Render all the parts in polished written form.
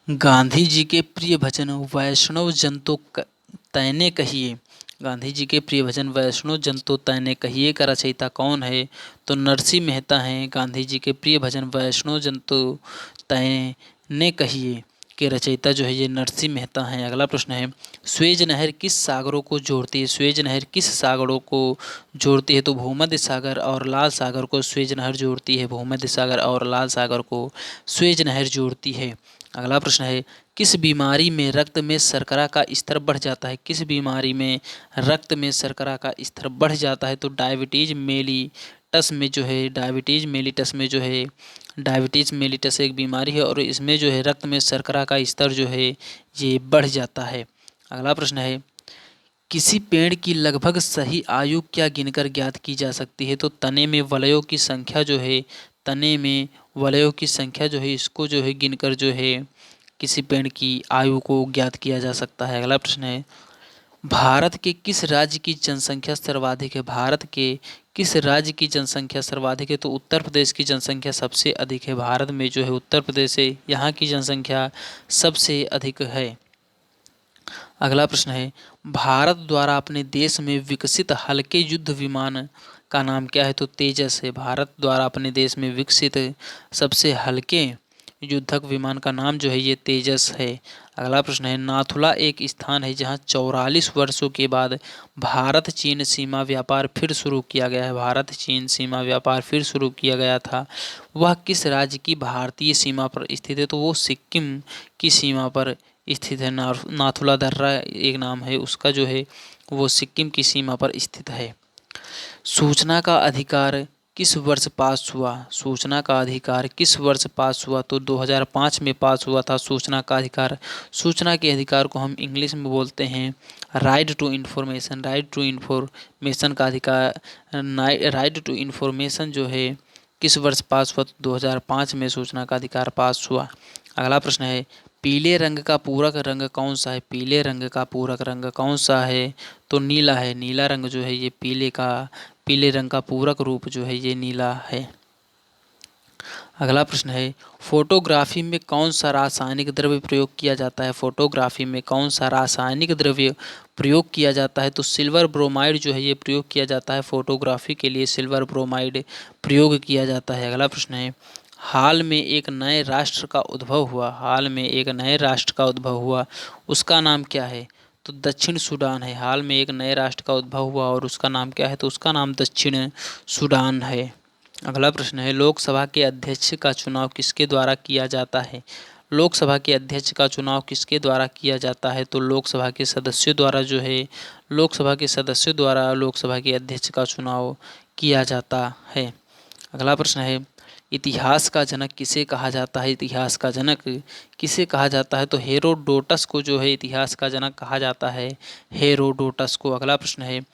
गांधी जी के प्रिय भजन वैष्णव जन तो तैने कहिए। गांधी जी के प्रिय भजन वैष्णव जन तो तैने कहिए का रचयिता कौन है? तो नरसिंह मेहता हैं। गांधी जी के प्रिय भजन वैष्णव जन तो तैने कहिए के रचयिता जो है ये नरसिंह मेहता हैं। अगला प्रश्न है, स्वेज नहर किस सागरों को जोड़ती है? स्वेज नहर किस सागरों को जोड़ती है? तो भूमध्य सागर और लाल सागर को स्वेज नहर जोड़ती है। भूमध्य सागर और लाल सागर को स्वेज नहर जोड़ती है। अगला प्रश्न है, किस बीमारी में रक्त में शर्करा का स्तर बढ़ जाता है? किस बीमारी में रक्त में शर्करा का स्तर बढ़ जाता है? तो डायबिटीज मेलिटस में जो है डायबिटीज मेलिटस एक बीमारी है और इसमें जो है रक्त में शर्करा का स्तर जो है ये बढ़ जाता है। अगला प्रश्न है, किसी पेड़ की लगभग सही आयु क्या गिनकर ज्ञात की जा सकती है? तो तने में वलयों की संख्या जो है इसको जो है गिनकर जो है किसी पेड़ की आयु को ज्ञात किया जा सकता है। अगला प्रश्न है, भारत के किस राज्य की जनसंख्या सर्वाधिक है? भारत के किस राज्य की जनसंख्या सर्वाधिक है? तो उत्तर प्रदेश की जनसंख्या सबसे अधिक है। भारत में जो है उत्तर प्रदेश है, यहाँ की जनसंख्या सबसे अधिक है। अगला प्रश्न है, भारत द्वारा अपने देश में विकसित हल्के युद्ध विमान का नाम क्या है? तो तेजस है। भारत द्वारा अपने देश में विकसित सबसे हल्के युद्धक विमान का नाम जो है ये तेजस है। अगला प्रश्न है, नाथुला एक स्थान है जहाँ 44 वर्षों के बाद भारत चीन सीमा व्यापार फिर शुरू किया गया है। भारत चीन सीमा व्यापार फिर शुरू किया गया था। वह किस राज्य की भारतीय सीमा पर स्थित है? तो वो सिक्किम की सीमा पर स्थित है। नाथुला दर्रा एक नाम है उसका जो है वो सिक्किम की सीमा पर स्थित है। सूचना का अधिकार किस वर्ष पास हुआ? सूचना का अधिकार किस वर्ष पास हुआ? तो 2005 में पास हुआ था सूचना का अधिकार। सूचना के अधिकार को हम इंग्लिश में बोलते हैं right to information. Right to information का अधिकार, राइट टू इन्फॉर्मेशन जो है किस वर्ष पास हुआ? तो 2005 में सूचना का अधिकार पास हुआ। अगला प्रश्न है, पीले रंग का पूरक रंग कौन सा है? पीले रंग का पूरक रंग कौन सा है? तो नीला है। नीला रंग जो है ये पीले रंग का पूरक रूप जो है ये नीला है। अगला प्रश्न है, फोटोग्राफी में कौन सा रासायनिक द्रव्य प्रयोग किया जाता है? फोटोग्राफी में कौन सा रासायनिक द्रव्य प्रयोग किया जाता है? तो सिल्वर ब्रोमाइड जो है ये प्रयोग किया जाता है। फोटोग्राफी के लिए सिल्वर ब्रोमाइड प्रयोग किया जाता है। अगला प्रश्न है, हाल में एक नए राष्ट्र का उद्भव हुआ। हाल में एक नए राष्ट्र का उद्भव हुआ, उसका नाम क्या है? तो दक्षिण सूडान है। हाल में एक नए राष्ट्र का उद्भव हुआ और उसका नाम क्या है? तो उसका नाम दक्षिण सूडान है। अगला प्रश्न है, लोकसभा के अध्यक्ष का चुनाव किसके द्वारा किया जाता है? लोकसभा के अध्यक्ष का चुनाव किसके द्वारा किया जाता है? तो लोकसभा के सदस्यों द्वारा जो है लोकसभा के अध्यक्ष का चुनाव किया जाता है। अगला प्रश्न है, इतिहास का जनक किसे कहा जाता है? इतिहास का जनक किसे कहा जाता है? तो हेरोडोटस को जो है इतिहास का जनक कहा जाता है, हेरोडोटस को। अगला प्रश्न है,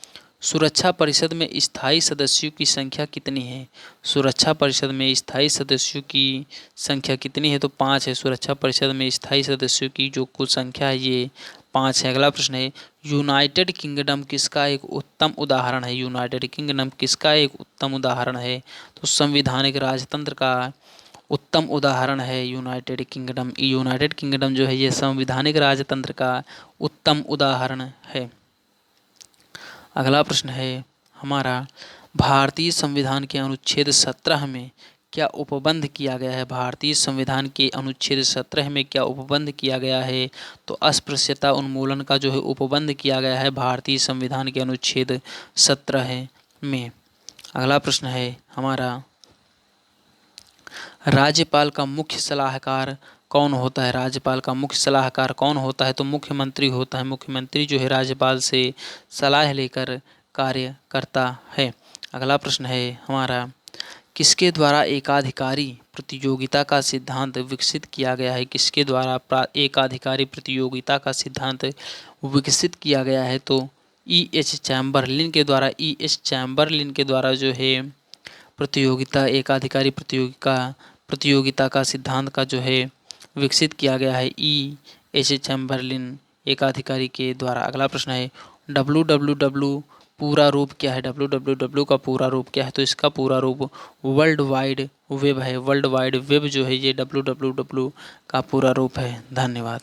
सुरक्षा परिषद में स्थायी सदस्यों की संख्या कितनी है? सुरक्षा परिषद में स्थायी सदस्यों की संख्या कितनी है? तो 5 है। सुरक्षा परिषद में स्थायी सदस्यों की जो कुल संख्या है ये 5 है। अगला प्रश्न है, यूनाइटेड किंगडम किसका एक उत्तम उदाहरण है? यूनाइटेड किंगडम किसका एक उत्तम उदाहरण है? तो संविधानिक राजतंत्र का उत्तम उदाहरण है यूनाइटेड किंगडम। यूनाइटेड किंगडम जो है ये संविधानिक राजतंत्र का उत्तम उदाहरण है। अगला प्रश्न है हमारा, भारतीय संविधान के अनुच्छेद 17 में क्या उपबंध किया गया है? भारतीय संविधान के अनुच्छेद 17 में क्या उपबंध किया गया है? तो अस्पृश्यता उन्मूलन का जो है उपबंध किया गया है भारतीय संविधान के अनुच्छेद 17 में। अगला प्रश्न है हमारा, राज्यपाल का मुख्य सलाहकार कौन होता है? राज्यपाल का मुख्य सलाहकार कौन होता है? तो मुख्यमंत्री होता है। मुख्यमंत्री जो है राज्यपाल से सलाह लेकर कार्य करता है। अगला प्रश्न है हमारा, किसके द्वारा एकाधिकारी प्रतियोगिता का सिद्धांत विकसित किया गया है? किसके द्वारा एकाधिकारी प्रतियोगिता का सिद्धांत विकसित किया गया है? तो E.H. चैम्बरलिन के द्वारा। E.H. चैम्बरलिन के द्वारा जो है एकाधिकारी प्रतियोगिता का सिद्धांत का जो है विकसित किया गया है E.H. चैम्बरलिन एकाधिकारी के द्वारा। अगला प्रश्न है, WWW पूरा रूप क्या है, www का पूरा रूप क्या है, तो इसका पूरा रूप वर्ल्ड वाइड वेब है। वर्ल्ड वाइड वेब जो है ये www का पूरा रूप है। धन्यवाद।